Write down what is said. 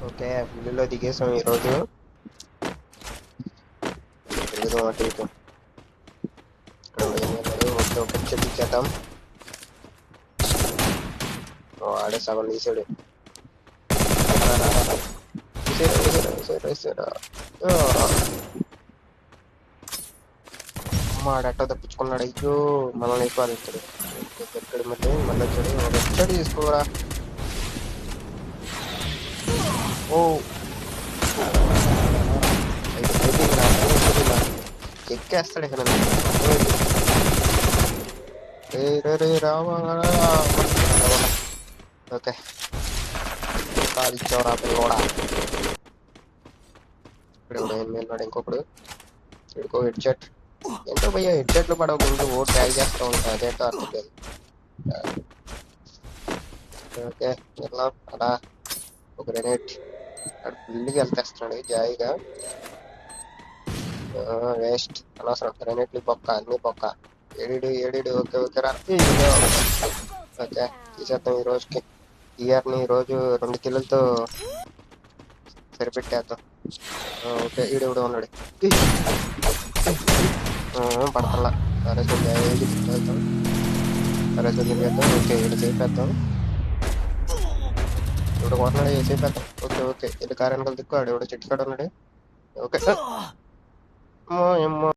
Okay, ఫుల్లులో దిగేసాం ఈరోజు. తిరుగుదాం అటు ఇటు. ఇక్కడ ఓకే ఓకే చెప్పించేద్దాం. ఆడే సగం తీసాడు. ఆడట్టో తప్పించుకున్నాడు. అయ్యో మనల్ని ఎక్కువ ఇస్తాడు. ఎక్కడ మళ్ళీ వచ్చాడు. వచ్చాడు తీసుకోరా. ఓ ఎక్కేస్తాడు ఇక్కడ. రావా. ఓకే సాధించవరా పిల్లోడా. ఇప్పుడు ఉన్నాడు ఇంకొకడు. ఇడుకో హెడ్ షర్ట్. ఎంతో భయ్యా హెడ్ షర్ట్లు పడవకుండా ఓ ట్రై చేస్తూ ఉంటా. అదేంటో అర్థం లేదు. ఓకే వెళ్దాం. అలా ఒక గ్రెనేట్ అక్కడ ఫుల్గా వెళ్తేస్తున్నాడు జాయిగా. వేస్ట్ అనవసరం. గ్రెనేట్లు బొక్క, అన్ని బొక్క. ఏడీడు. ఓకే ఓకే రా. ఓకే తీసేద్దాం ఈ రోజుకి. ని ఈ రోజు 2 కిలోలతో సరిపెట్టేద్దాం. ఓకే ఈడెవడో ఉన్నాడు. పడతల్లా. సరే వెళ్తాం. సరే చేద్దాం. ఓకే ఇక్కడ చేపేద్దాం. ఇప్పుడు కొట్టినాడు చేపేద్దాం. ఓకే ఓకే ఇది కారు వెనకాల దిక్కు. ఆడు ఎవడో చెట్టు కాడ ఉన్నాడు. ఓకే ఏమో